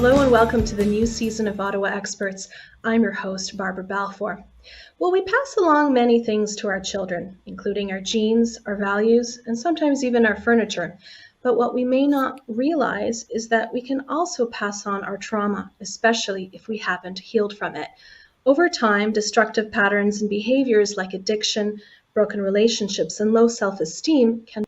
Hello and welcome to the new season of Ottawa Experts. I'm your host, Barbara Balfour. Well, we pass along many things to our children, including our genes, our values, and sometimes even our furniture. But what we may not realize is that we can also pass on our trauma, especially if we haven't healed from it. Over time, destructive patterns and behaviors like addiction, broken relationships, and low self-esteem can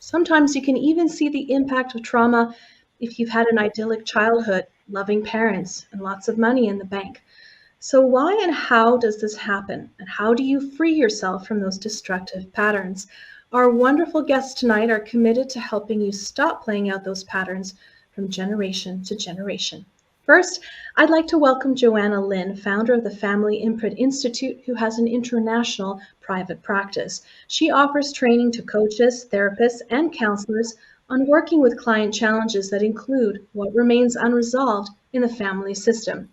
sometimes you can even see the impact of trauma if you've had an idyllic childhood, loving parents, and lots of money in the bank. So, why and how does this happen? And how do you free yourself from those destructive patterns? Our wonderful guests tonight are committed to helping you stop playing out those patterns from generation to generation. First, I'd like to welcome Johanna Lynn, founder of the Family Imprint Institute, who has an international private practice. She offers training to coaches, therapists, and counselors on working with client challenges that include what remains unresolved in the family system.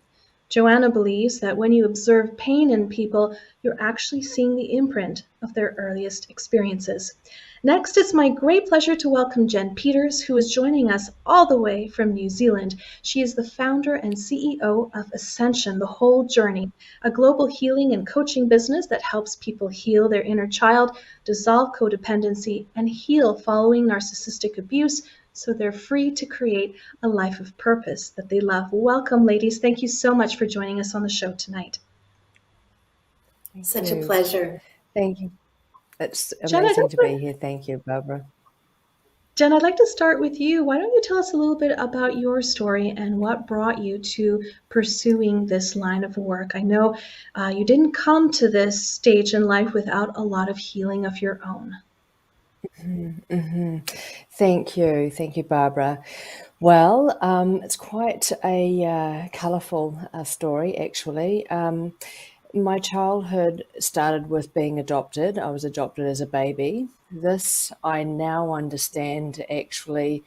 Joanna believes that when you observe pain in people, you're actually seeing the imprint of their earliest experiences. Next, it's my great pleasure to welcome Jen Peters, who is joining us all the way from New Zealand. She is the founder and CEO of Ascension, The Whole Journey, a global healing and coaching business that helps people heal their inner child, dissolve codependency, and heal following narcissistic abuse so they're free to create a life of purpose that they love. Welcome, ladies. Thank you so much for joining us on the show tonight. Such a pleasure. Thank you. It's Jen, amazing to be here. Thank you, Barbara. Jen, I'd like to start with you. Why don't you tell us a little bit about your story and what brought you to pursuing this line of work? I know you didn't come to this stage in life without a lot of healing of your own. Mm-hmm. Thank you, Barbara. Well, it's quite a colourful story, actually. My childhood started with being adopted. I was adopted as a baby. This, I now understand, actually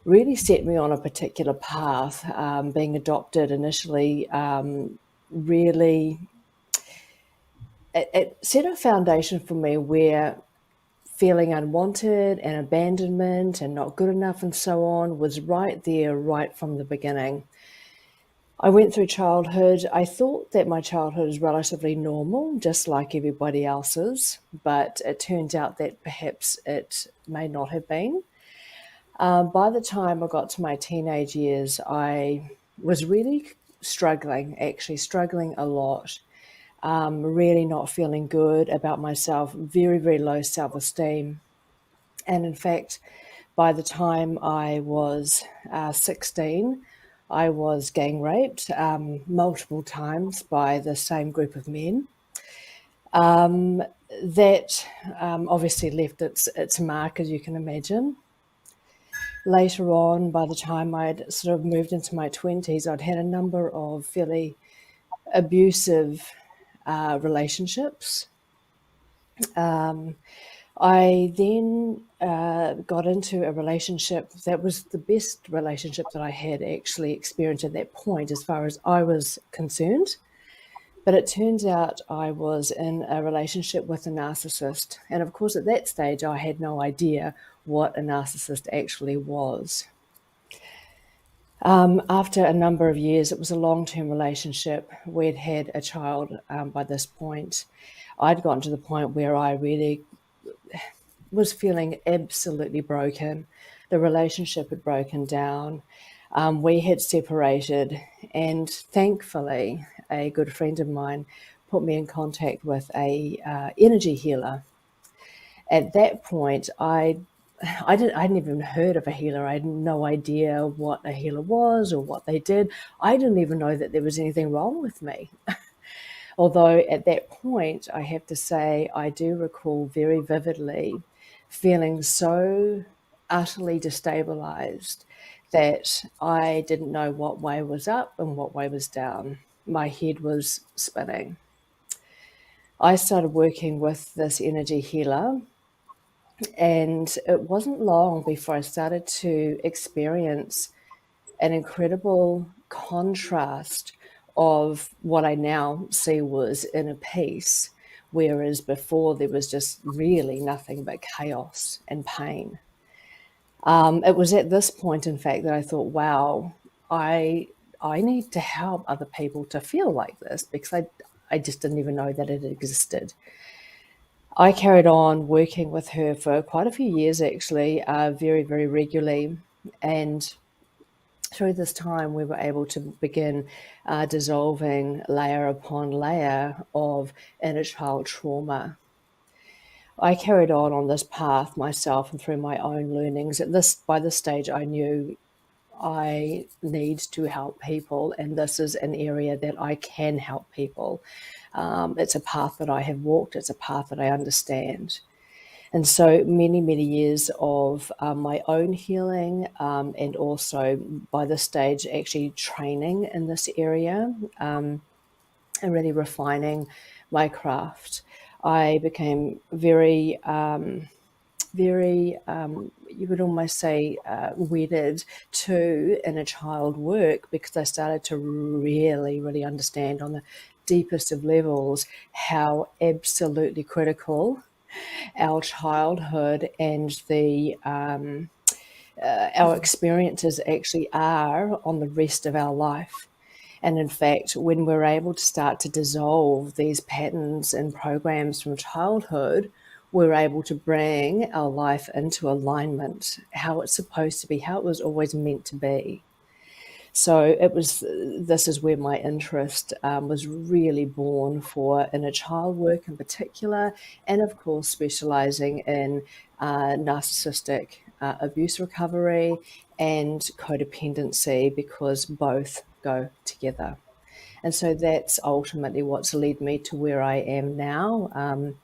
really set me on a particular path. Being adopted initially really, it set a foundation for me where feeling unwanted and abandonment and not good enough and so on was right there, right from the beginning. I went through childhood. I thought that my childhood was relatively normal, just like everybody else's, but it turns out that perhaps it may not have been. By the time I got to my teenage years, I was really struggling a lot. Really not feeling good about myself, very, very low self-esteem. And in fact, by the time I was 16, I was gang raped multiple times by the same group of men. That obviously left its mark, as you can imagine. Later on, by the time I'd sort of moved into my 20s, I'd had a number of fairly abusive relationships. I then got into a relationship that was the best relationship that I had actually experienced at that point as far as I was concerned. But it turns out I was in a relationship with a narcissist. And of course, at that stage, I had no idea what a narcissist actually was. After a number of years, it was a long-term relationship. We'd had a child by this point. I'd gotten to the point where I really was feeling absolutely broken. The relationship had broken down. We had separated, and thankfully, a good friend of mine put me in contact with a energy healer. At that point, I hadn't even heard of a healer. I had no idea what a healer was or what they did. I didn't even know that there was anything wrong with me. Although at that point, I have to say, I do recall very vividly feeling so utterly destabilized that I didn't know what way was up and what way was down. My head was spinning. I started working with this energy healer, and it wasn't long before I started to experience an incredible contrast of what I now see was inner peace, whereas before there was just really nothing but chaos and pain. It was at this point, in fact, that I thought, wow, I I need to help other people to feel like this, because I just didn't even know that it existed. I carried on working with her for quite a few years, actually, very, very regularly. And through this time, we were able to begin dissolving layer upon layer of inner child trauma. I carried on this path myself and through my own learnings. By this stage, I knew I need to help people, and this is an area that I can help people. It's a path that I have walked, it's a path that I understand. And so many, many years of my own healing, and also by this stage, actually training in this area, and really refining my craft. I became very, you could almost say, wedded to inner child work, because I started to really, really understand on the deepest of levels how absolutely critical our childhood and the our experiences actually are on the rest of our life. And in fact, when we're able to start to dissolve these patterns and programs from childhood, we're able to bring our life into alignment, how it's supposed to be, how it was always meant to be. So this is where my interest was really born for inner child work in particular, and of course, specializing in narcissistic abuse recovery and codependency, because both go together. And so that's ultimately what's led me to where I am now.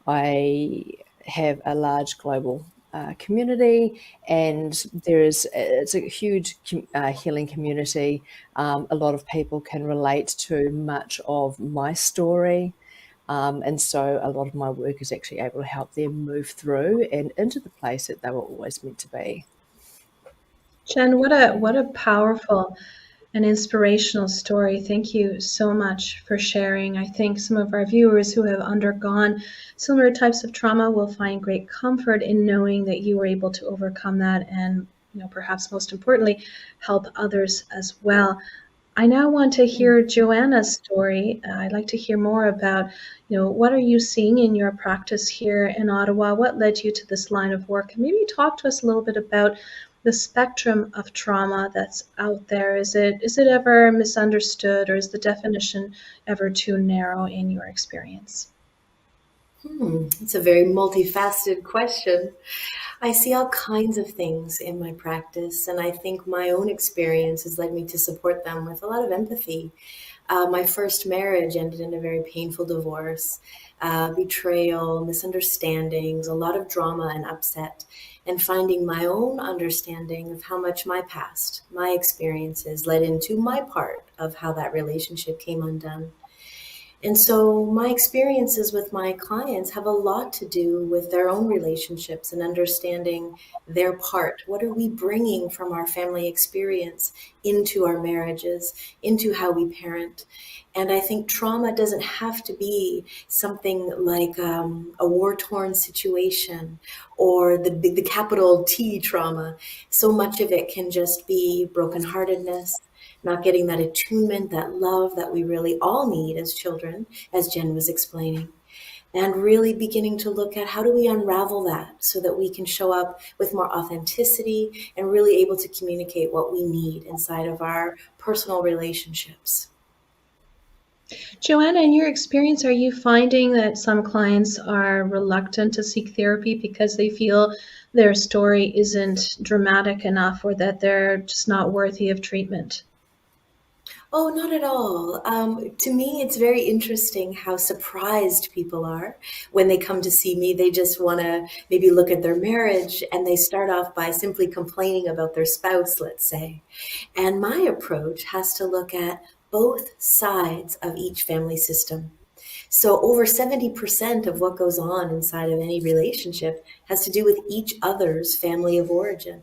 I have a large global community, and it's a huge healing community. A lot of people can relate to much of my story. And so a lot of my work is actually able to help them move through and into the place that they were always meant to be. Jen, what a powerful and inspirational story. Thank you so much for sharing. I think some of our viewers who have undergone similar types of trauma will find great comfort in knowing that you were able to overcome that and, perhaps most importantly, help others as well. I now want to hear Joanna's story. I'd like to hear more about, what are you seeing in your practice here in Ottawa? What led you to this line of work? And maybe talk to us a little bit about the spectrum of trauma that's out there. Is it ever misunderstood, or is the definition ever too narrow in your experience? It's a very multifaceted question. I see all kinds of things in my practice, and I think my own experience has led me to support them with a lot of empathy. My first marriage ended in a very painful divorce, betrayal, misunderstandings, a lot of drama and upset, and finding my own understanding of how much my past, my experiences led into my part of how that relationship came undone. And so my experiences with my clients have a lot to do with their own relationships and understanding their part. What are we bringing from our family experience into our marriages, into how we parent? And I think trauma doesn't have to be something like a war-torn situation or the capital T trauma. So much of it can just be brokenheartedness, not getting that attunement, that love that we really all need as children, as Jen was explaining, and really beginning to look at how do we unravel that so that we can show up with more authenticity and really able to communicate what we need inside of our personal relationships. Joanna, in your experience, are you finding that some clients are reluctant to seek therapy because they feel their story isn't dramatic enough, or that they're just not worthy of treatment? Oh, not at all. To me, it's very interesting how surprised people are when they come to see me. They just want to maybe look at their marriage, and they start off by simply complaining about their spouse, let's say. And my approach has to look at both sides of each family system. So over 70% of what goes on inside of any relationship has to do with each other's family of origin.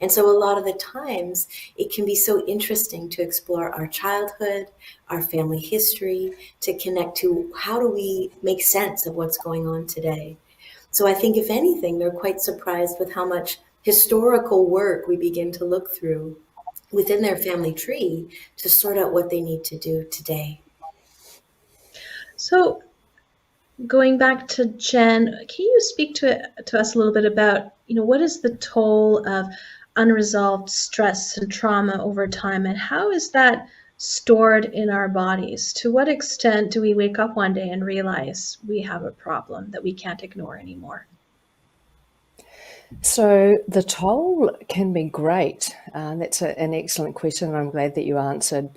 And so a lot of the times it can be so interesting to explore our childhood, our family history, to connect to how do we make sense of what's going on today. So I think if anything, they're quite surprised with how much historical work we begin to look through within their family tree to sort out what they need to do today. So going back to Jen, can you speak to us a little bit about, what is the toll of unresolved stress and trauma over time, and how is that stored in our bodies? To what extent do we wake up one day and realize we have a problem that we can't ignore anymore? So the toll can be great. That's an excellent question, and I'm glad that you answered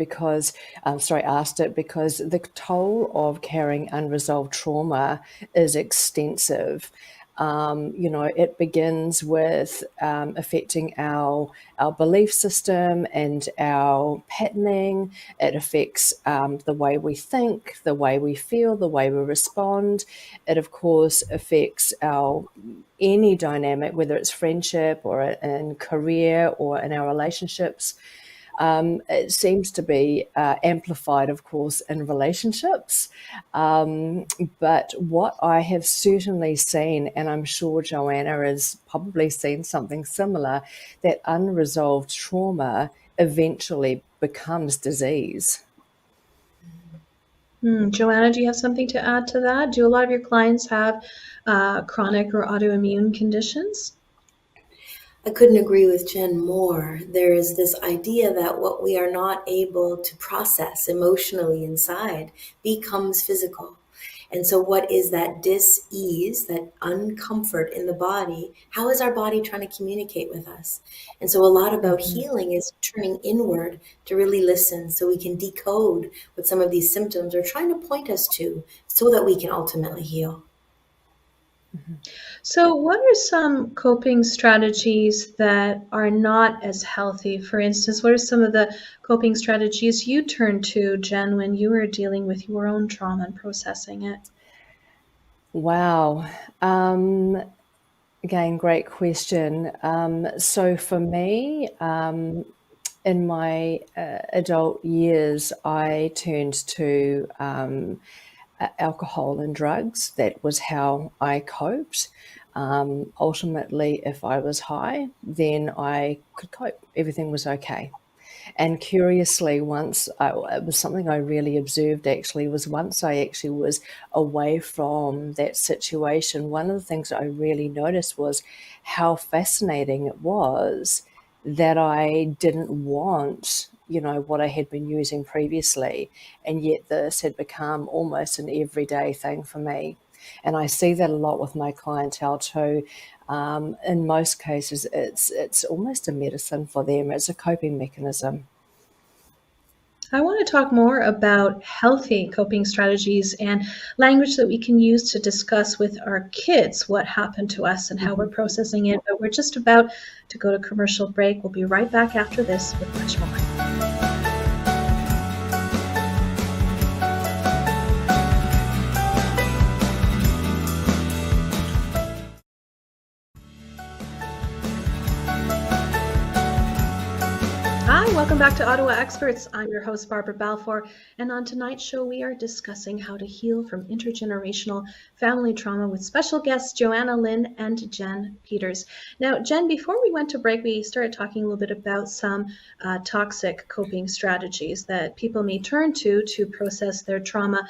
asked it, because the toll of carrying unresolved trauma is extensive. It begins with affecting our belief system and our patterning. It affects the way we think, the way we feel, the way we respond. It, of course, affects any dynamic, whether it's friendship or in career or in our relationships. It seems to be amplified, of course, in relationships. But what I have certainly seen, and I'm sure Joanna has probably seen something similar, that unresolved trauma eventually becomes disease. Joanna, do you have something to add to that? Do a lot of your clients have chronic or autoimmune conditions? I couldn't agree with Jen more. There is this idea that what we are not able to process emotionally inside becomes physical. And so what is that dis-ease, that uncomfort in the body? How is our body trying to communicate with us? And so a lot about healing is turning inward to really listen so we can decode what some of these symptoms are trying to point us to so that we can ultimately heal. So, what are some coping strategies that are not as healthy? For instance, what are some of the coping strategies you turned to, Jen, when you were dealing with your own trauma and processing it? Wow. Again, great question. So for me, in my adult years, I turned to alcohol and drugs. That was how I coped. Ultimately, if I was high, then I could cope. Everything was okay. And curiously, it was something I really observed actually, was once I actually was away from that situation, one of the things that I really noticed was how fascinating it was that I didn't want, what I had been using previously. And yet this had become almost an everyday thing for me. And I see that a lot with my clientele too. In most cases, it's almost a medicine for them. It's a coping mechanism. I want to talk more about healthy coping strategies and language that we can use to discuss with our kids what happened to us and how we're processing it. But we're just about to go to commercial break. We'll be right back after this with much more. Hi, welcome back to Ottawa Experts. I'm your host, Barbara Balfour, and on tonight's show, we are discussing how to heal from intergenerational family trauma with special guests Johanna Lynn and Jen Peters. Now, Jen, before we went to break, we started talking a little bit about some toxic coping strategies that people may turn to process their trauma.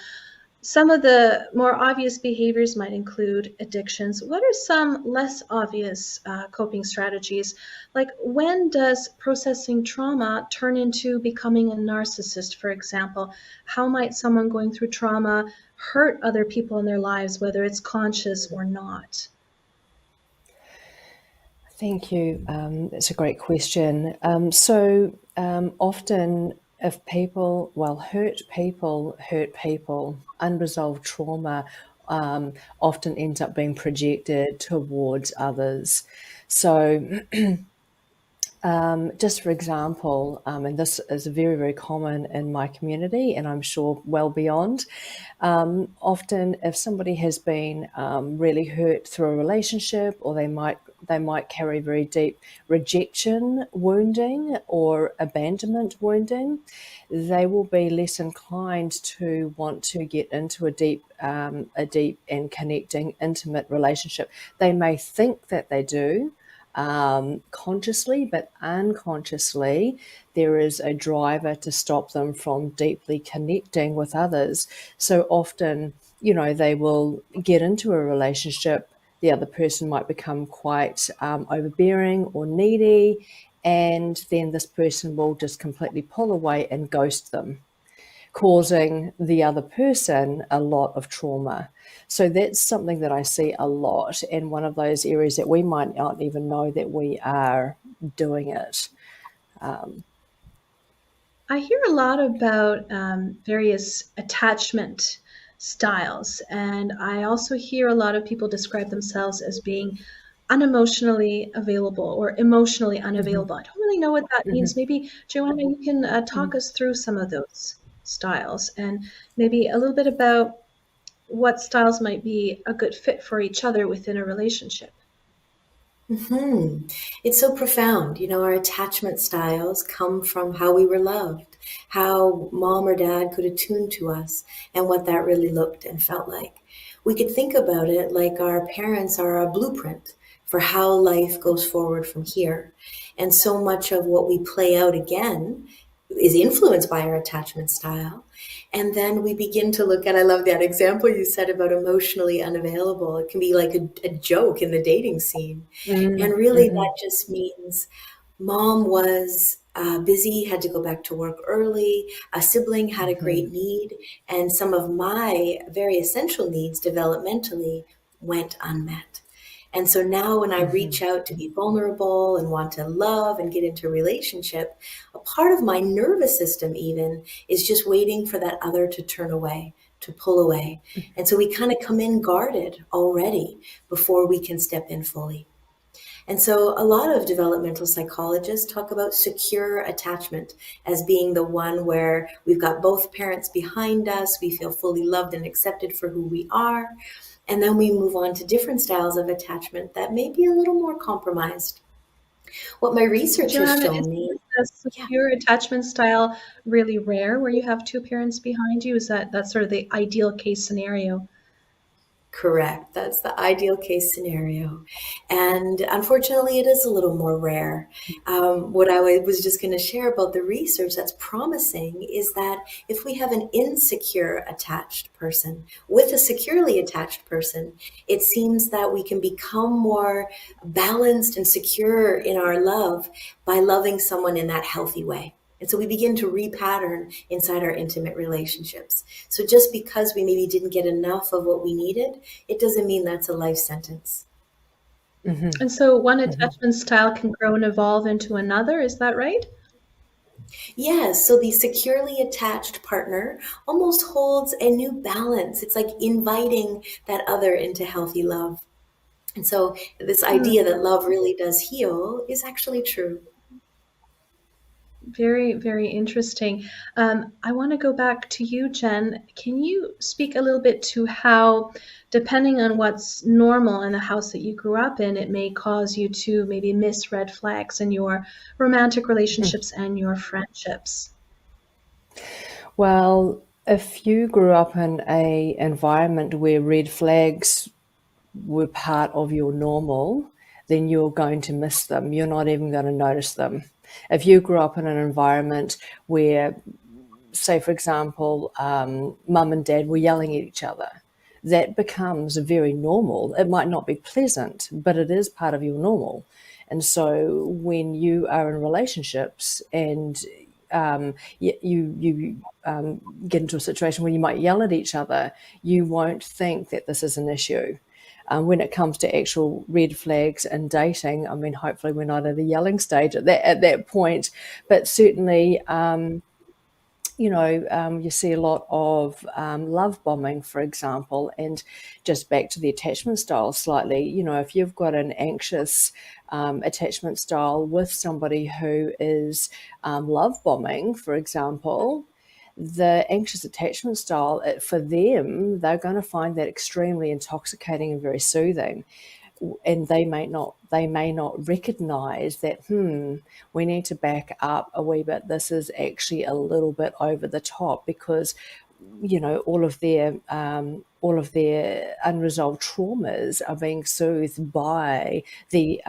Some of the more obvious behaviors might include addictions. What are some less obvious coping strategies? Like, when does processing trauma turn into becoming a narcissist, for example? How might someone going through trauma hurt other people in their lives, whether it's conscious or not? Thank you. That's a great question. Often, if hurt people, unresolved trauma often ends up being projected towards others. So, just for example, and this is very, very common in my community, and I'm sure well beyond. Often, if somebody has been really hurt through a relationship, or they might carry very deep rejection wounding or abandonment wounding, they will be less inclined to want to get into a deep and connecting, intimate relationship. They may think that they do. consciously, but unconsciously, there is a driver to stop them from deeply connecting with others. So often, they will get into a relationship. The other person might become quite overbearing or needy, and then this person will just completely pull away and ghost them, causing the other person a lot of trauma. So that's something that I see a lot, and one of those areas that we might not even know that we are doing it. I hear a lot about various attachment styles, and I also hear a lot of people describe themselves as being unemotionally available or emotionally Mm-hmm. unavailable. I don't really know what that Mm-hmm. means. Maybe, Joanna, you can talk us through some of those styles and maybe a little bit about what styles might be a good fit for each other within a relationship. Hmm. It's so profound. Our attachment styles come from how we were loved, how mom or dad could attune to us, and what that really looked and felt like. We could think about it like our parents are a blueprint for how life goes forward from here. And so much of what we play out again is influenced by our attachment style. And then we begin to look at, I love that example you said about emotionally unavailable. It can be like a joke in the dating scene. And really, Mm-hmm. that just means mom was busy, had to go back to work early, a sibling had a Mm-hmm. great need, and some of my very essential needs developmentally went unmet. And so now when I Mm-hmm. reach out to be vulnerable and want to love and get into a relationship, a part of my nervous system even is just waiting for that other to turn away, to pull away. And so we kind of come in guarded already before we can step in fully. And so a lot of developmental psychologists talk about secure attachment as being the one where we've got both parents behind us, we feel fully loved and accepted for who we are. And then we move on to different styles of attachment that may be a little more compromised. What my research has Joanna, shown is me, a yeah, secure attachment style really rare where you have two parents behind you? Is that's sort of the ideal case scenario? correct. That's the ideal case scenario. And unfortunately, it is a little more rare. What I was just going to share about the research that's promising is that if we have an insecure attached person with a securely attached person, it seems that we can become more balanced and secure in our love by loving someone in that healthy way. And so we begin to repattern inside our intimate relationships. So just because we maybe didn't get enough of what we needed, it doesn't mean that's a life sentence. Mm-hmm. And so one Mm-hmm. attachment style can grow and evolve into another, is that right? Yes, so the securely attached partner almost holds a new balance. It's like inviting that other into healthy love. And so this Hmm, idea that love really does heal is actually true. very, very interesting. I want to go back to you, Jen. Can you speak a little bit to how, depending on what's normal in the house that you grew up in, it may cause you to maybe miss red flags in your romantic relationships and your friendships? Well, if you grew up in a environment where red flags were part of your normal, then you're going to miss them. You're not even going to notice them. If you grew up in an environment where, say, for example, mum and dad were yelling at each other, that becomes very normal. It might not be pleasant, but it is part of your normal. And so when you are in relationships and you get into a situation where you might yell at each other, you won't think that this is an issue. When it comes to actual red flags and dating, I mean, hopefully we're not at a yelling stage at that point, but certainly, you see a lot of love bombing, for example, and just back to the attachment style slightly. If you've got an anxious attachment style with somebody who is love bombing, for example, the anxious attachment style, for them, they're going to find that extremely intoxicating and very soothing, and they may not recognize that we need to back up a wee bit. This is actually a little bit over the top, because all of their unresolved traumas are being soothed by the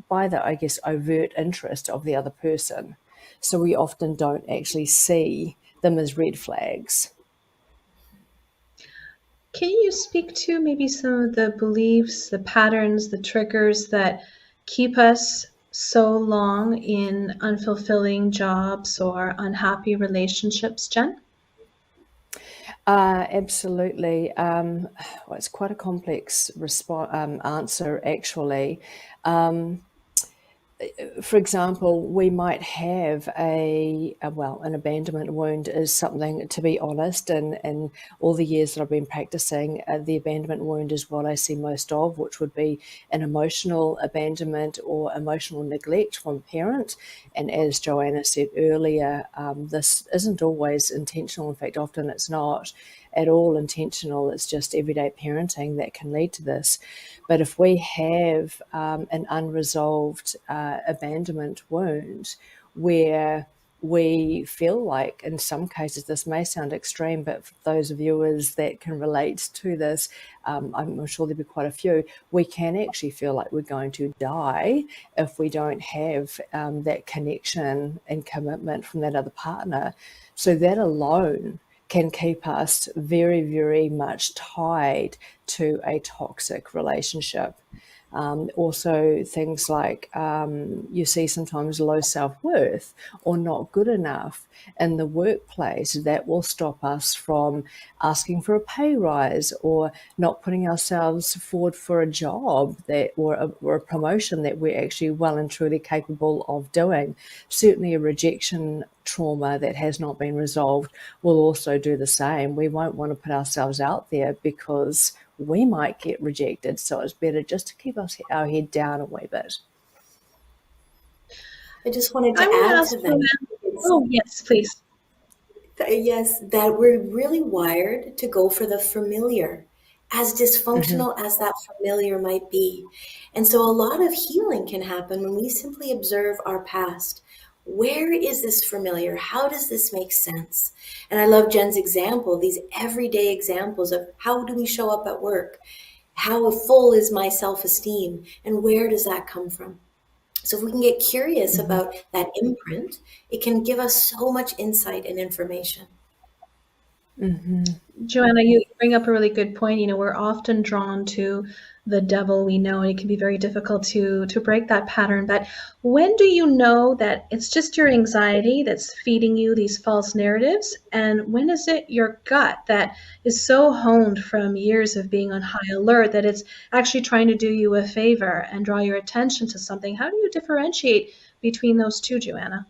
by the, I guess, overt interest of the other person. So we often don't actually see them as red flags. Can you speak to maybe some of the beliefs, the patterns, the triggers that keep us so long in unfulfilling jobs or unhappy relationships, Jen? Absolutely. Well, it's quite a complex answer, actually. For example, we might have an abandonment wound is something, to be honest, and all the years that I've been practicing, the abandonment wound is what I see most of, which would be an emotional abandonment or emotional neglect from a parent. And as Joanna said earlier, this isn't always intentional. In fact, often it's not at all intentional. It's just everyday parenting that can lead to this. But if we have an unresolved abandonment wound where we feel like, in some cases, this may sound extreme, but for those viewers that can relate to this, I'm sure there'll be quite a few, we can actually feel like we're going to die if we don't have that connection and commitment from that other partner. So that alone can keep us very, very much tied to a toxic relationship. Also, things like you see sometimes low self-worth or not good enough in the workplace that will stop us from asking for a pay rise or not putting ourselves forward for a job or a promotion that we're actually well and truly capable of doing. Certainly a rejection trauma that has not been resolved will also do the same. We won't want to put ourselves out there because we might get rejected. So it's better just to keep our head down a wee bit. I just wanted I to want to add ask to you, that. oh, yes, please. Yes, that we're really wired to go for the familiar, as dysfunctional as that familiar might be. And so a lot of healing can happen when we simply observe our past. Where is this familiar? How does this make sense? And I love Jen's example, these everyday examples of how do we show up at work? How full is my self-esteem? And where does that come from? So if we can get curious about that imprint, it can give us so much insight and information. Joanna, you bring up a really good point. You know, we're often drawn to the devil we know, and it can be very difficult to break that pattern. But when do you know that it's just your anxiety that's feeding you these false narratives? And when is it your gut that is so honed from years of being on high alert that it's actually trying to do you a favor and draw your attention to something? How do you differentiate between those two, Joanna?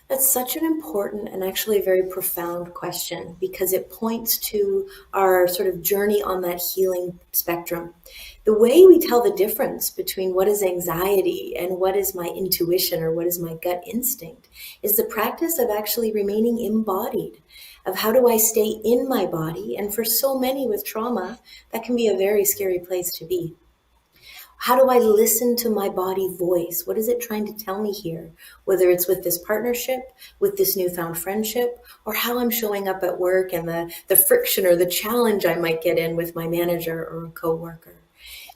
That's such an important and actually a very profound question because it points to our sort of journey on that healing spectrum. The way we tell the difference between what is anxiety and what is my intuition or what is my gut instinct is the practice of actually remaining embodied, of how do I stay in my body. And for so many with trauma, that can be a very scary place to be. How do I listen to my body voice? What is it trying to tell me here? Whether it's with this partnership, with this newfound friendship, or how I'm showing up at work and the friction or the challenge I might get in with my manager or a coworker.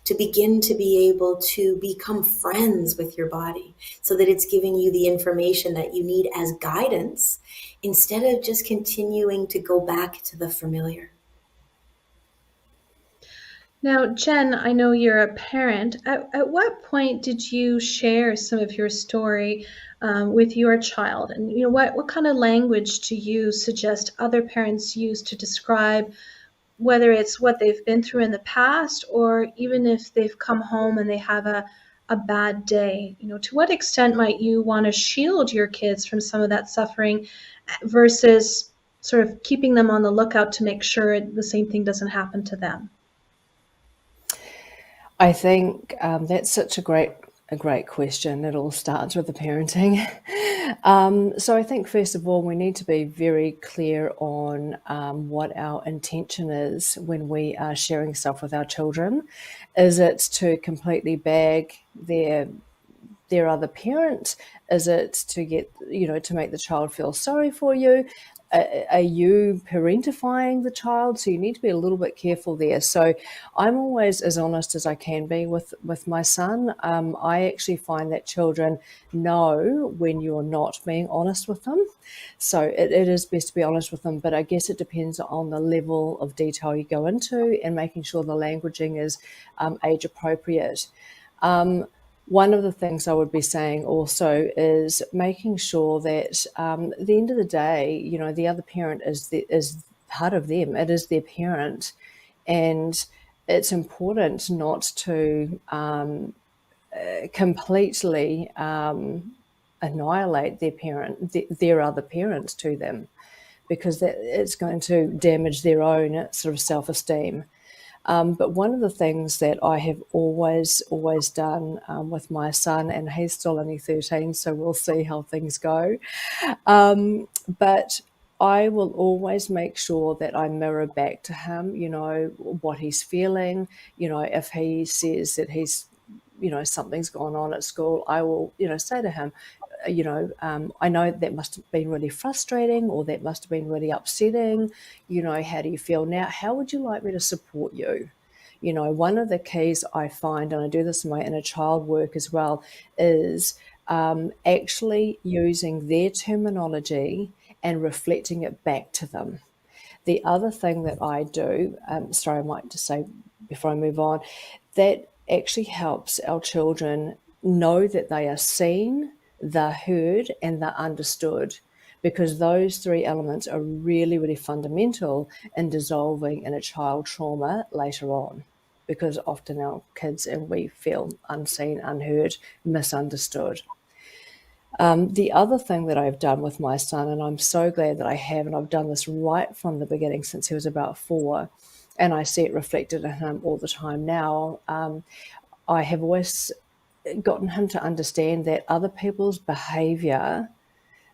To begin to be able to become friends with your body so that it's giving you the information that you need as guidance instead of just continuing to go back to the familiar. Now, Jen, I know you're a parent. At what point did you share some of your story with your child? And you know, what kind of language do you suggest other parents use to describe whether it's what they've been through in the past or even if they've come home and they have a bad day? You know, to what extent might you want to shield your kids from some of that suffering versus sort of keeping them on the lookout to make sure the same thing doesn't happen to them? I think that's such a great question. It all starts with the parenting. So I think first of all, we need to be very clear on what our intention is when we are sharing stuff with our children. Is it to completely bag their other parent? Is it to get, to make the child feel sorry for you? are you parentifying the child? So you need to be a little bit careful there. So I'm always as honest as I can be with my son. I actually find that children know when you're not being honest with them. So it is best to be honest with them, but I guess it depends on the level of detail you go into and making sure the languaging is age appropriate. One of the things I would be saying also is making sure that at the end of the day, you know, the other parent is part of them. It is their parent, and it's important not to completely annihilate their parent, their other parents to them, because that it's going to damage their own sort of self-esteem. But one of the things that I have always done with my son, and he's still only 13, so we'll see how things go. But I will always make sure that I mirror back to him, you know, what he's feeling. You know, if he says that he's, you know, something's gone on at school, I will, you know, say to him, you know, I know that must have been really frustrating, or that must have been really upsetting. You know, how do you feel now? How would you like me to support you? You know, one of the keys I find, and I do this in my inner child work as well, is actually using their terminology and reflecting it back to them. The other thing that I do, sorry, I might just say before I move on, that actually helps our children know that they are seen, they're heard, and they're understood, because those three elements are really, really fundamental in dissolving inner child trauma later on. Because often our kids and we feel unseen, unheard, misunderstood. The other thing that I've done with my son, and I'm so glad that I have, and I've done this right from the beginning since he was about 4, and I see it reflected in him all the time now. I have always gotten him to understand that other people's behavior,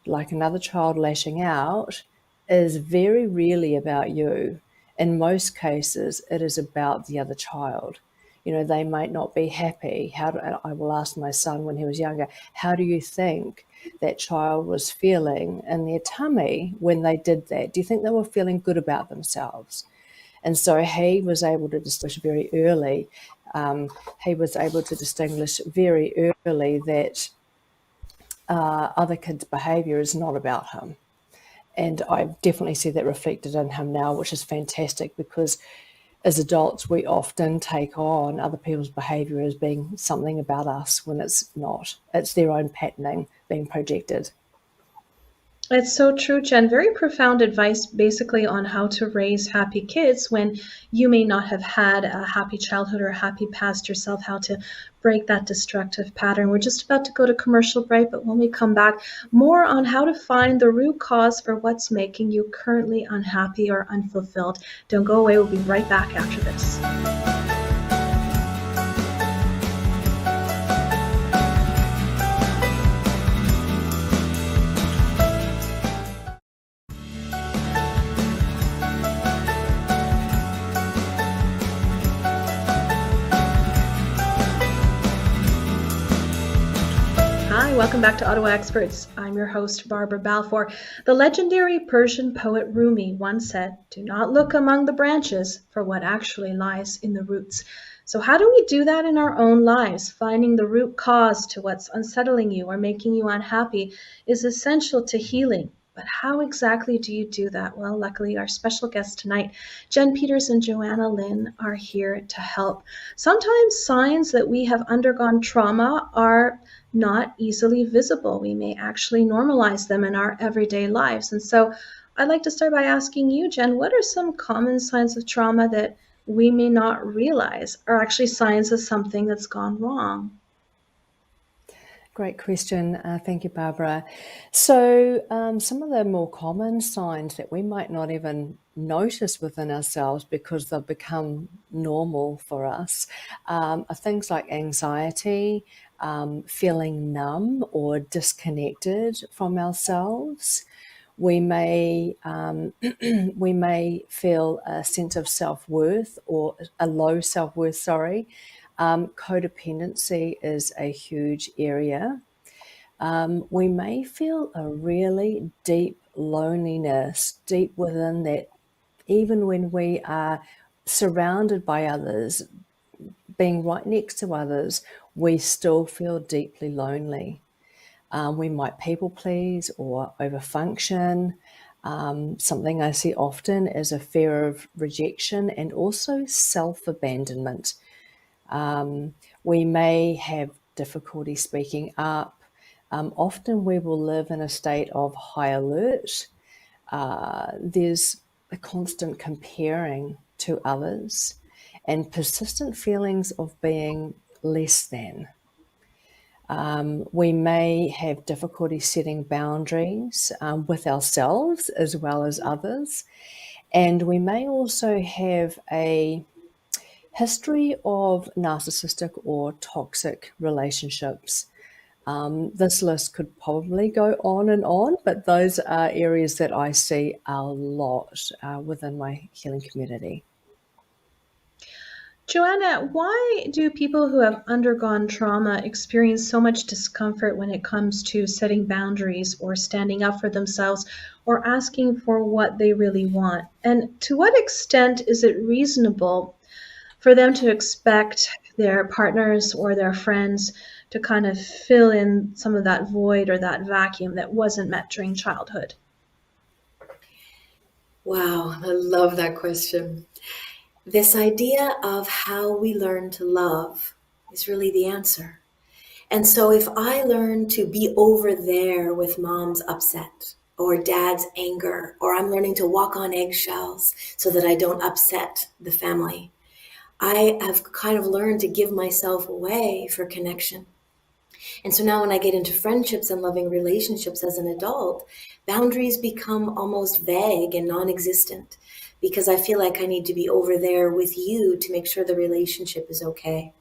like another child lashing out, is very rarely about you. In most cases, it is about the other child. You know, they might not be happy. I will ask my son when he was younger, how do you think that child was feeling in their tummy when they did that? Do you think they were feeling good about themselves? And so he was able to distinguish very early. Very early that other kids' behaviour is not about him. And I definitely see that reflected in him now, which is fantastic, because as adults, we often take on other people's behaviour as being something about us when it's not. It's their own patterning being projected. It's so true, Jen. Very profound advice, basically, on how to raise happy kids when you may not have had a happy childhood or a happy past yourself, how to break that destructive pattern. We're just about to go to commercial break, but when we come back, more on how to find the root cause for what's making you currently unhappy or unfulfilled. Don't go away. We'll be right back after this. Welcome back to Ottawa Experts. I'm your host, Barbara Balfour. The legendary Persian poet Rumi once said, "Do not look among the branches for what actually lies in the roots." So how do we do that in our own lives? Finding the root cause to what's unsettling you or making you unhappy is essential to healing. But how exactly do you do that? Well, luckily, our special guests tonight, Jen Peters and Johanna Lynn, are here to help. Sometimes signs that we have undergone trauma are not easily visible. We may actually normalize them in our everyday lives. And so I'd like to start by asking you, Jen, what are some common signs of trauma that we may not realize are actually signs of something that's gone wrong? Great question. Thank you, Barbara. So some of the more common signs that we might not even notice within ourselves because they've become normal for us are things like anxiety, feeling numb or disconnected from ourselves. We may we may feel a sense of self-worth or a low self-worth, sorry. Codependency is a huge area. We may feel a really deep loneliness deep within that, even when we are surrounded by others, being right next to others, we still feel deeply lonely. We might people please or overfunction. Something I see often is a fear of rejection and also self-abandonment. We may have difficulty speaking up. Often we will live in a state of high alert. There's a constant comparing to others and persistent feelings of being less than. We may have difficulty setting boundaries with ourselves as well as others. And we may also have a history of narcissistic or toxic relationships. This list could probably go on, but those are areas that I see a lot within my healing community. Joanna, why do people who have undergone trauma experience so much discomfort when it comes to setting boundaries or standing up for themselves or asking for what they really want? And to what extent is it reasonable for them to expect their partners or their friends to kind of fill in some of that void or that vacuum that wasn't met during childhood? Wow, I love that question. This idea of how we learn to love is really the answer. And so if I learn to be over there with mom's upset or dad's anger, or I'm learning to walk on eggshells so that I don't upset the family, I have kind of learned to give myself away for connection. And so now when I get into friendships and loving relationships as an adult, boundaries become almost vague and non-existent because I feel like I need to be over there with you to make sure the relationship is okay.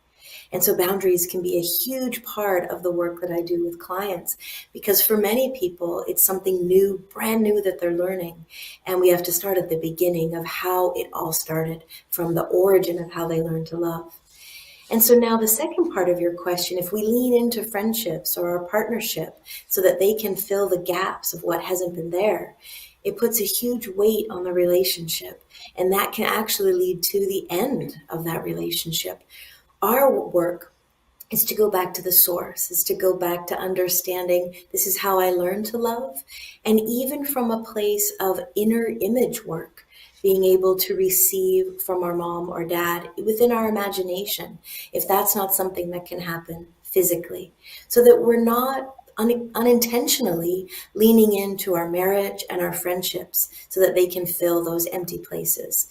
And so boundaries can be a huge part of the work that I do with clients because for many people, it's something new, brand new that they're learning. And we have to start at the beginning of how it all started, from the origin of how they learn to love. And so now the second part of your question, if we lean into friendships or our partnership so that they can fill the gaps of what hasn't been there, it puts a huge weight on the relationship. And that can actually lead to the end of that relationship. Our work is to go back to the source, is to go back to understanding this is how I learn to love. And even from a place of inner image work, being able to receive from our mom or dad within our imagination, if that's not something that can happen physically, so that we're not unintentionally leaning into our marriage and our friendships so that they can fill those empty places.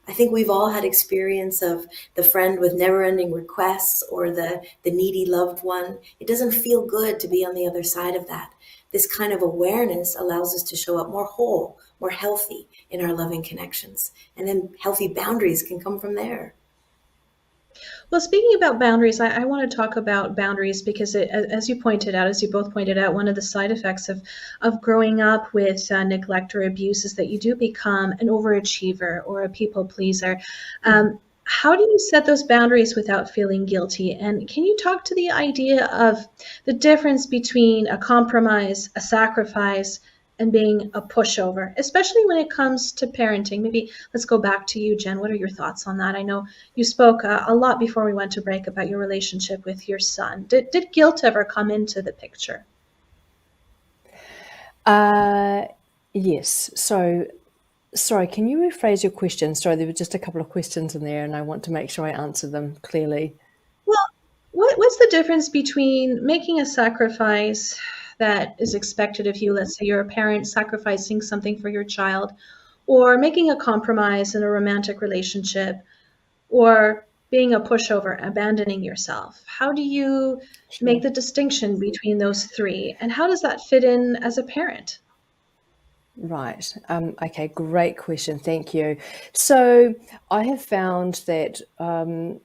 I think we've all had experience of the friend with never-ending requests or the needy loved one. It doesn't feel good to be on the other side of that. This kind of awareness allows us to show up more whole, more healthy in our loving connections. And then healthy boundaries can come from there. Well, speaking about boundaries, I want to talk about boundaries because, as you pointed out, as you both pointed out, one of the side effects of growing up with neglect or abuse is that you do become an overachiever or a people pleaser. How do you set those boundaries without feeling guilty? And can you talk to the idea of the difference between a compromise, a sacrifice, and being a pushover, especially when it comes to parenting? Maybe let's go back to you, Jen. What are your thoughts on that? I know you spoke a lot before we went to break about your relationship with your son. Did guilt ever come into the picture? Yes. So, sorry, can you rephrase your question? Sorry, there were just a couple of questions in there and I want to make sure I answer them clearly. Well, what's the difference between making a sacrifice that is expected of you? Let's say you're a parent sacrificing something for your child, or making a compromise in a romantic relationship, or being a pushover, abandoning yourself. How do you make Sure. the distinction between those three? And how does that fit in as a parent? Right. Okay, great question. Thank you. So I have found that, and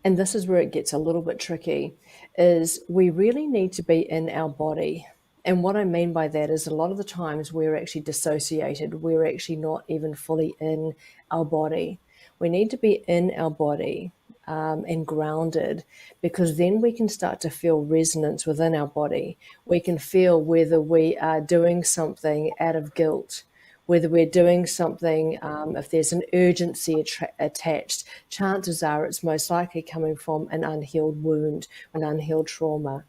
this is where it gets a little bit tricky, is we really need to be in our body. And what I mean by that is a lot of the times we're actually dissociated. We're actually not even fully in our body. We need to be in our body and grounded, because then we can start to feel resonance within our body. We can feel whether we are doing something out of guilt, whether we're doing something, if there's an urgency attached, chances are it's most likely coming from an unhealed wound, an unhealed trauma.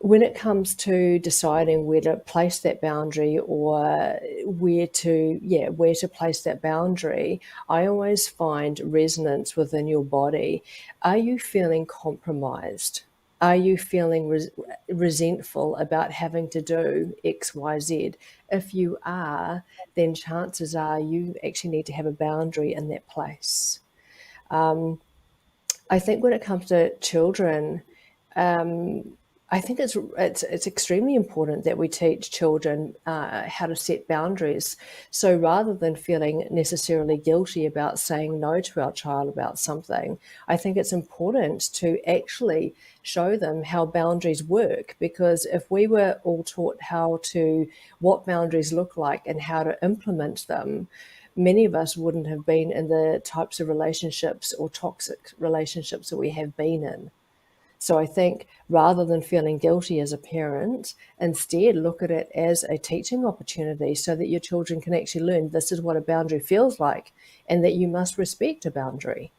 When it comes to deciding where to place that boundary, or where to place that boundary, I always find resonance within your body. Are you feeling compromised? Are you feeling resentful about having to do X, Y, Z? If you are, then chances are you actually need to have a boundary in that place. I think when it comes to children, I think it's extremely important that we teach children how to set boundaries. So rather than feeling necessarily guilty about saying no to our child about something, I think it's important to actually show them how boundaries work. Because if we were all taught what boundaries look like and how to implement them, many of us wouldn't have been in the types of relationships or toxic relationships that we have been in. So I think rather than feeling guilty as a parent, instead look at it as a teaching opportunity so that your children can actually learn this is what a boundary feels like, and that you must respect a boundary.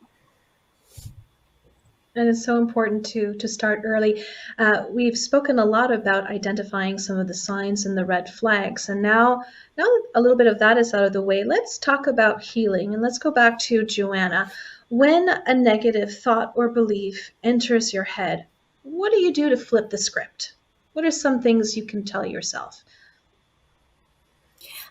And it's so important to start early. We've spoken a lot about identifying some of the signs and the red flags, and now that a little bit of that is out of the way, let's talk about healing. And let's go back to Joanna. When a negative thought or belief enters your head, what do you do to flip the script? What are some things you can tell yourself?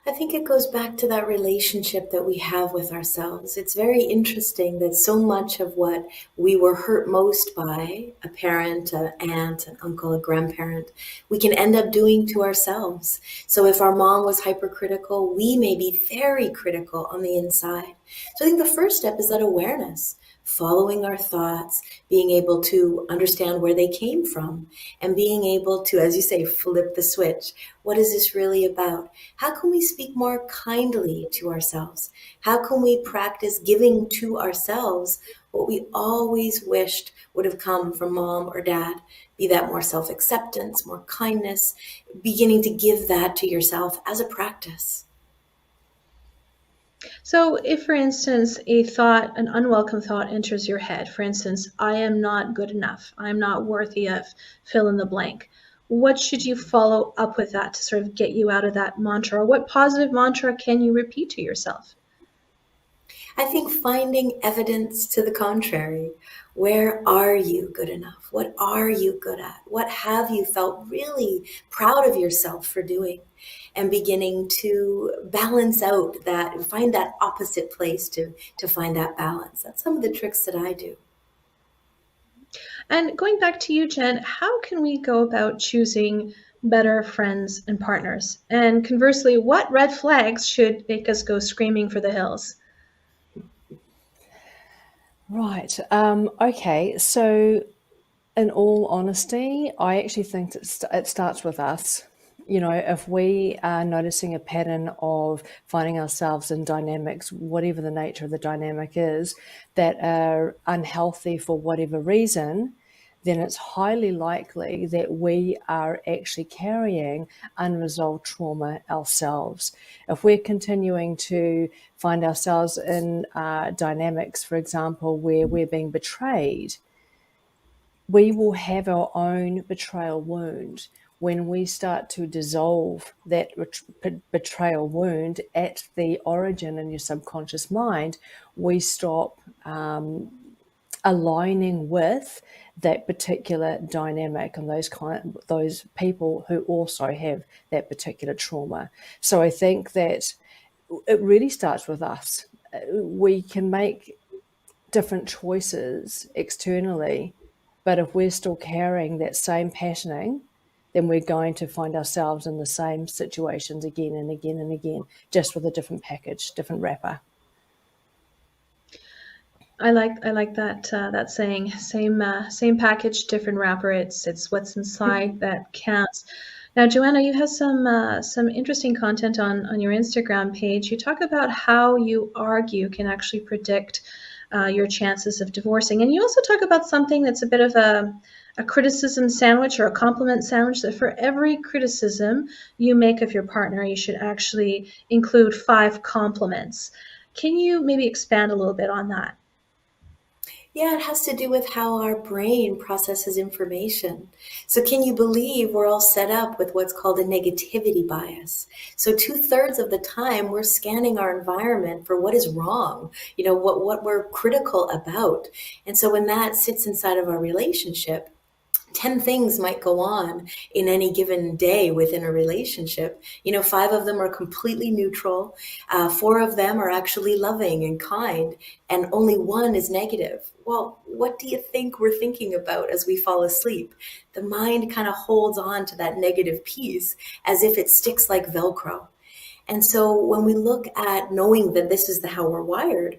I think it goes back to that relationship that we have with ourselves. It's very interesting that so much of what we were hurt most by, a parent, an aunt, an uncle, a grandparent, we can end up doing to ourselves. So if our mom was hypercritical, we may be very critical on the inside. So I think the first step is that awareness. Following our thoughts, being able to understand where they came from, and being able to, as you say, flip the switch. What is this really about? How can we speak more kindly to ourselves? How can we practice giving to ourselves what we always wished would have come from mom or dad? Be that more self-acceptance, more kindness, beginning to give that to yourself as a practice. So if, for instance, an unwelcome thought enters your head, for instance, I am not good enough, I'm not worthy of fill in the blank, what should you follow up with that to sort of get you out of that mantra? Or what positive mantra can you repeat to yourself? I think finding evidence to the contrary. Where are you good enough? What are you good at? What have you felt really proud of yourself for doing? And beginning to balance out that, find that opposite place to find that balance. That's some of the tricks that I do. And going back to you, Jen, how can we go about choosing better friends and partners? And conversely, what red flags should make us go screaming for the hills? Right. Okay. So, in all honesty, I actually think it starts with us. You know, if we are noticing a pattern of finding ourselves in dynamics, whatever the nature of the dynamic is, that are unhealthy for whatever reason, then it's highly likely that we are actually carrying unresolved trauma ourselves. If we're continuing to find ourselves in dynamics, for example, where we're being betrayed, we will have our own betrayal wound. When we start to dissolve that betrayal wound at the origin in your subconscious mind, we stop aligning with that particular dynamic and those people who also have that particular trauma. So I think that it really starts with us. We can make different choices externally, but if we're still carrying that same patterning, then we're going to find ourselves in the same situations again and again and again, just with a different package, different wrapper. I like that saying. Same package, different wrapper. It's what's inside that counts. Now, Joanna, you have some interesting content on your Instagram page. You talk about how you argue can actually predict your chances of divorcing. And you also talk about something that's a bit of a criticism sandwich or a compliment sandwich, that for every criticism you make of your partner, you should actually include 5 compliments. Can you maybe expand a little bit on that? Yeah, it has to do with how our brain processes information. So, can you believe we're all set up with what's called a negativity bias? So, 2/3 of the time, we're scanning our environment for what is wrong, what we're critical about. And so, when that sits inside of our relationship, 10 things might go on in any given day within a relationship. 5 of them are completely neutral. 4 of them are actually loving and kind, and only 1 is negative. Well, what do you think we're thinking about as we fall asleep? The mind kind of holds on to that negative piece as if it sticks like Velcro. And so when we look at knowing that this is how we're wired,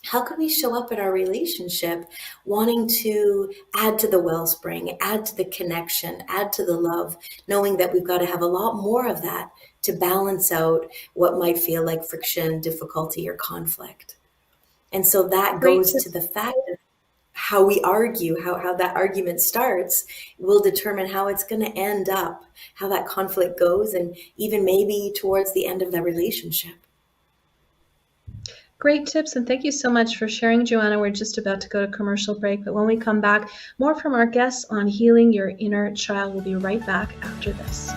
how can we show up in our relationship wanting to add to the wellspring, add to the connection, add to the love, knowing that we've got to have a lot more of that to balance out what might feel like friction, difficulty, or conflict? And so that Great goes tip. to the fact of how we argue, how that argument starts will determine how it's going to end up, how that conflict goes, and even maybe towards the end of that relationship. Great tips, and thank you so much for sharing, Joanna. We're just about to go to commercial break, but when we come back, more from our guests on healing your inner child. We'll be right back after this.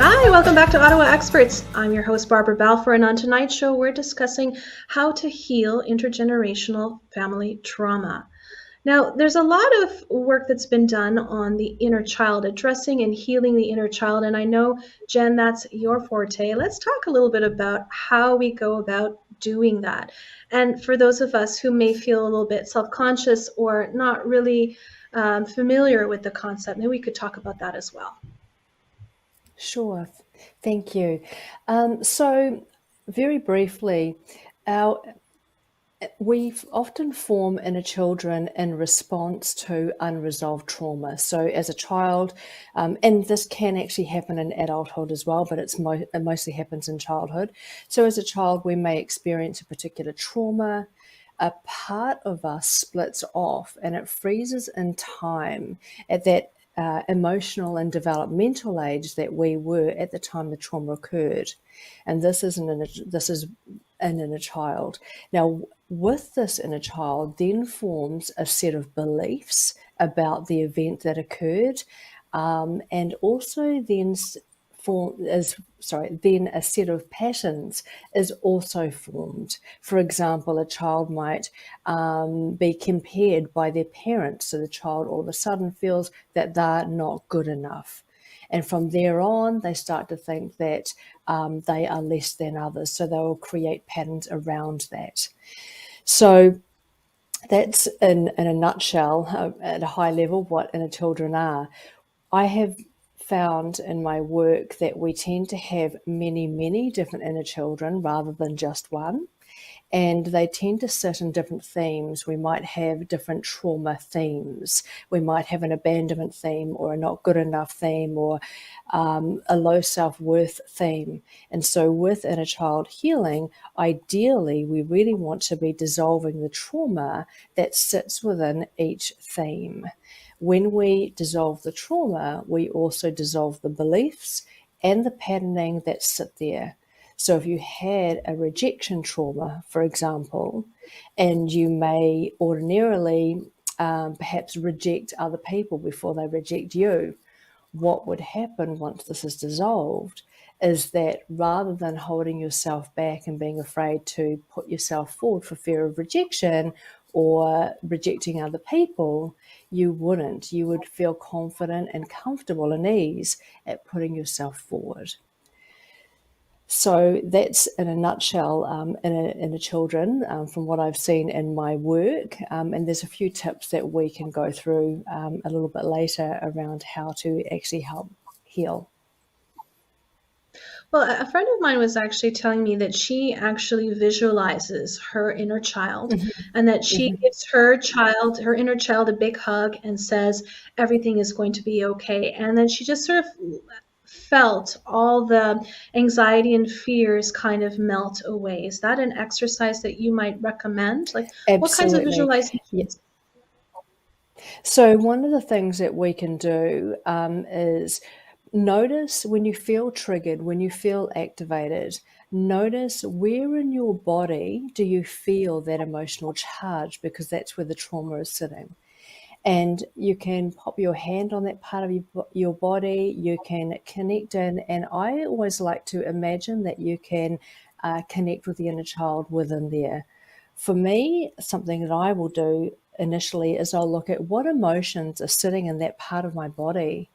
Hi, welcome back to Ottawa Experts. I'm your host, Barbara Balfour, and on tonight's show, we're discussing how to heal intergenerational family trauma. Now, there's a lot of work that's been done on the inner child, addressing and healing the inner child, and I know, Jen, that's your forte. Let's talk a little bit about how we go about doing that. And for those of us who may feel a little bit self-conscious or not really familiar with the concept, maybe we could talk about that as well. Sure. Thank you. So very briefly, we often form inner children in response to unresolved trauma. So as a child, and this can actually happen in adulthood as well, but it mostly happens in childhood. So as a child, we may experience a particular trauma. A part of us splits off and it freezes in time at that emotional and developmental age that we were at the time the trauma occurred. And this is an inner child. Now, with this inner child then forms a set of beliefs about the event that occurred, and also then then a set of patterns is also formed. For example, a child might be compared by their parents, so the child all of a sudden feels that they're not good enough. And from there on, they start to think that they are less than others, so they will create patterns around that. So that's in a nutshell, at a high level, what inner children are. I have found in my work that we tend to have many, many different inner children rather than just one. And they tend to sit in different themes. We might have different trauma themes. We might have an abandonment theme or a not good enough theme or a low self-worth theme. And so with inner child healing, ideally, we really want to be dissolving the trauma that sits within each theme. When we dissolve the trauma, we also dissolve the beliefs and the patterning that sit there. So if you had a rejection trauma, for example, and you may ordinarily perhaps reject other people before they reject you, what would happen once this is dissolved is that rather than holding yourself back and being afraid to put yourself forward for fear of rejection or rejecting other people, you wouldn't. You would feel confident and comfortable and ease at putting yourself forward. So that's in a nutshell inner children from what I've seen in my work. And there's a few tips that we can go through a little bit later around how to actually help heal. Well, a friend of mine was actually telling me that she actually visualizes her inner child and that she gives her inner child, a big hug and says everything is going to be okay. And then she just sort of felt all the anxiety and fears kind of melt away. Is that an exercise that you might recommend? Like, what kinds of Absolutely. Yeah. visualizations? So one of the things that we can do is notice when you feel triggered, when you feel activated, notice where in your body do you feel that emotional charge, because that's where the trauma is sitting. And you can pop your hand on that part of your body, you can connect in, and I always like to imagine that you can connect with the inner child within there. For me, something that I will do initially is I'll look at what emotions are sitting in that part of my body,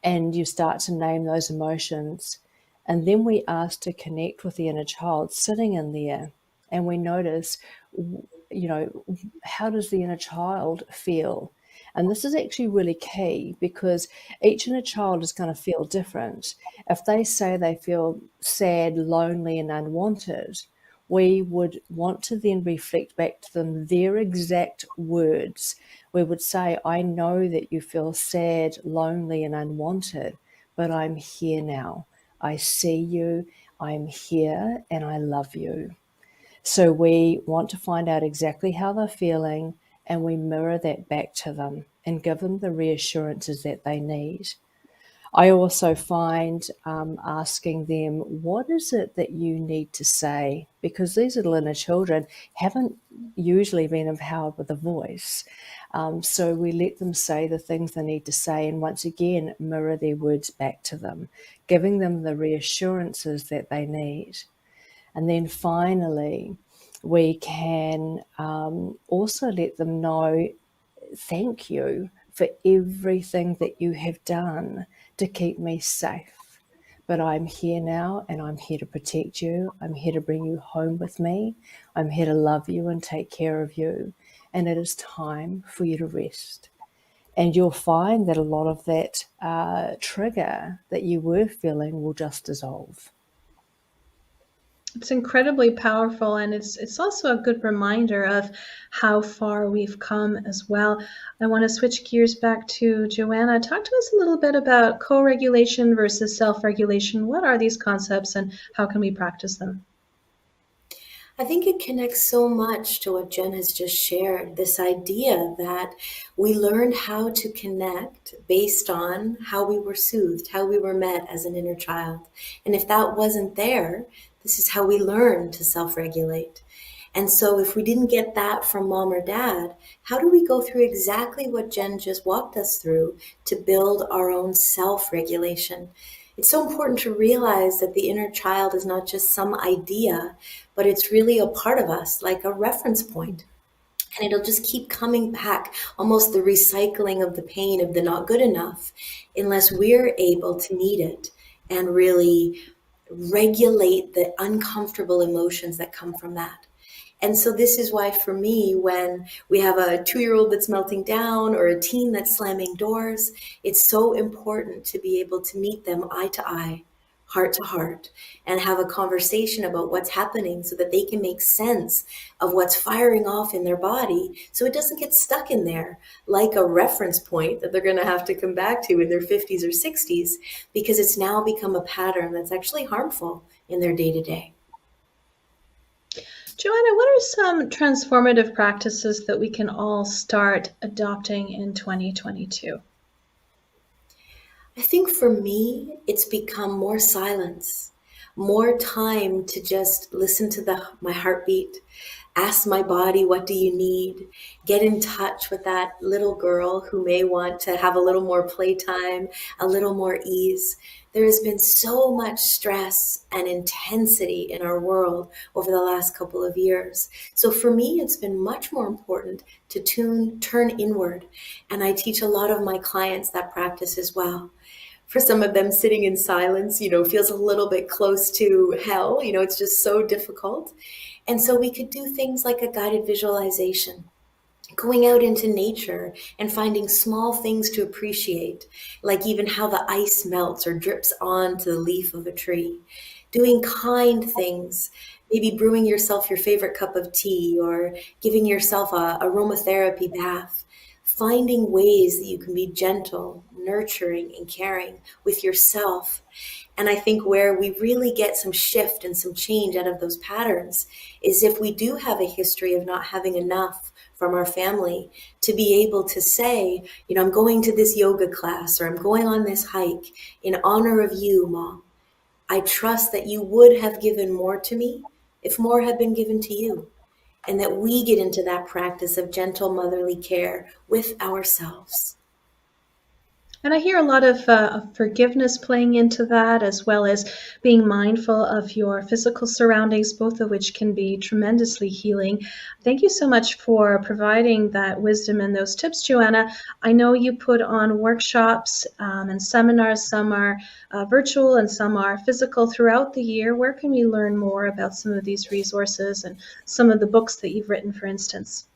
and you start to name those emotions. And then we ask to connect with the inner child sitting in there, and we notice, how does the inner child feel? And this is actually really key, because each inner child is going to feel different. If they say they feel sad, lonely, and unwanted, we would want to then reflect back to them their exact words. We would say, I know that you feel sad, lonely, and unwanted, but I'm here now. I see you, I'm here, and I love you. So we want to find out exactly how they're feeling, and we mirror that back to them and give them the reassurances that they need. I also find asking them, what is it that you need to say? Because these little inner children haven't usually been empowered with a voice. So we let them say the things they need to say, and once again, mirror their words back to them, giving them the reassurances that they need. And then finally, we can also let them know, thank you for everything that you have done to keep me safe. But I'm here now, and I'm here to protect you. I'm here to bring you home with me. I'm here to love you and take care of you. And it is time for you to rest. And you'll find that a lot of that trigger that you were feeling will just dissolve. It's incredibly powerful, and it's also a good reminder of how far we've come as well. I want to switch gears back to Joanna. Talk to us a little bit about co-regulation versus self-regulation. What are these concepts, and how can we practice them? I think it connects so much to what Jen has just shared, this idea that we learned how to connect based on how we were soothed, how we were met as an inner child. And if that wasn't there, this is how we learn to self-regulate. And so if we didn't get that from mom or dad, how do we go through exactly what Jen just walked us through to build our own self-regulation? It's so important to realize that the inner child is not just some idea, but it's really a part of us, like a reference point. And it'll just keep coming back, almost the recycling of the pain of the not good enough, unless we're able to meet it and really regulate the uncomfortable emotions that come from that. And so this is why for me, when we have a 2-year-old that's melting down or a teen that's slamming doors, it's so important to be able to meet them eye to eye, heart to heart, and have a conversation about what's happening so that they can make sense of what's firing off in their body, so it doesn't get stuck in there like a reference point that they're going to have to come back to in their 50s or 60s, because it's now become a pattern that's actually harmful in their day-to-day. Joanna, what are some transformative practices that we can all start adopting in 2022? I think for me, it's become more silence, more time to just listen to my heartbeat, ask my body, what do you need? Get in touch with that little girl who may want to have a little more playtime, a little more ease. There has been so much stress and intensity in our world over the last couple of years. So for me, it's been much more important to turn inward. And I teach a lot of my clients that practice as well. For some of them, sitting in silence, feels a little bit close to hell. It's just so difficult. And so we could do things like a guided visualization, going out into nature and finding small things to appreciate, like even how the ice melts or drips onto the leaf of a tree. doing kind things, maybe brewing yourself your favorite cup of tea or giving yourself a aromatherapy bath, finding ways that you can be gentle, nurturing, and caring with yourself. And I think where we really get some shift and some change out of those patterns is if we do have a history of not having enough from our family, to be able to say, I'm going to this yoga class, or I'm going on this hike in honor of you, Mom. I trust that you would have given more to me if more had been given to you. And that we get into that practice of gentle motherly care with ourselves. And I hear a lot of forgiveness playing into that, as well as being mindful of your physical surroundings, both of which can be tremendously healing. Thank you so much for providing that wisdom and those tips, Joanna. I know you put on workshops and seminars. Some are virtual and some are physical throughout the year. Where can we learn more about some of these resources and some of the books that you've written, for instance?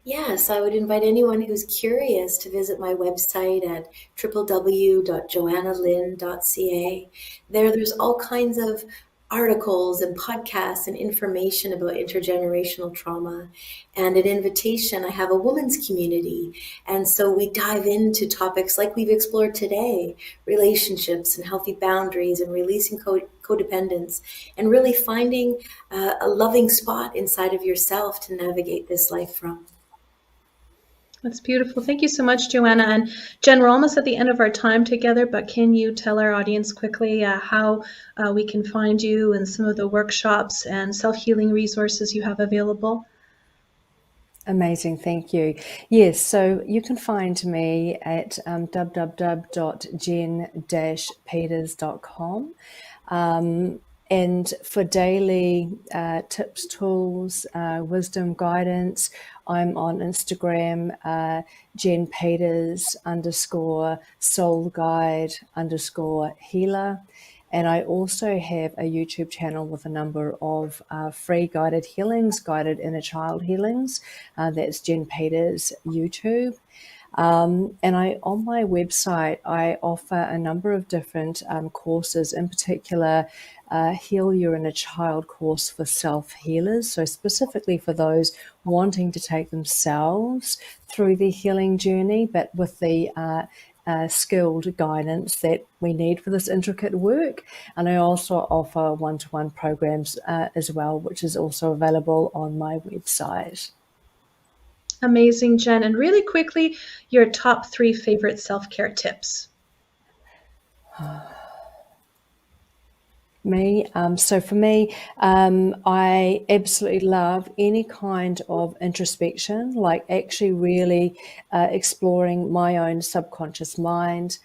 Yes, I would invite anyone who's curious to visit my website at www.joannalynn.ca. There's all kinds of articles and podcasts and information about intergenerational trauma, and an invitation. I have a women's community, and so we dive into topics like we've explored today: relationships and healthy boundaries and releasing codependence, and really finding a loving spot inside of yourself to navigate this life from. That's beautiful. Thank you so much, Joanna. And Jen, we're almost at the end of our time together, but can you tell our audience quickly how we can find you and some of the workshops and self-healing resources you have available? Amazing, thank you. Yes, so you can find me at www.jen-peters.com. And for daily tips, tools, wisdom, guidance, I'm on Instagram, Jen Peters _soul guide _healer. And I also have a YouTube channel with a number of free guided healings, guided inner child healings. That's Jen Peters YouTube. And on my website, I offer a number of different courses, in particular, Heal Your Inner Child course for self-healers. So specifically for those wanting to take themselves through the healing journey, but with the skilled guidance that we need for this intricate work. And I also offer one-to-one programs as well, which is also available on my website. Amazing, Jen. And really quickly, your top 3 favorite self-care tips. So for me, I absolutely love any kind of introspection, like actually really exploring my own subconscious mind,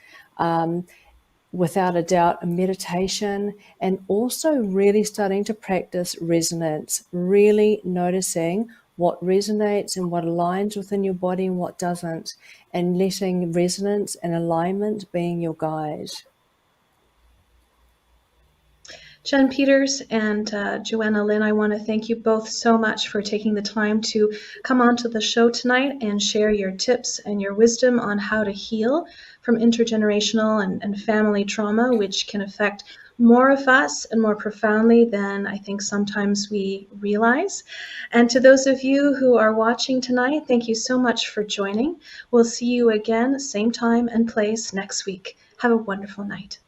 without a doubt, meditation, and also really starting to practice resonance, really noticing what resonates and what aligns within your body and what doesn't, and letting resonance and alignment being your guide. Jen Peters and Johanna Lynn, I want to thank you both so much for taking the time to come onto the show tonight and share your tips and your wisdom on how to heal from intergenerational and family trauma, which can affect more of us and more profoundly than I think sometimes we realize. And to those of you who are watching tonight, thank you so much for joining. We'll see you again, same time and place next week. Have a wonderful night.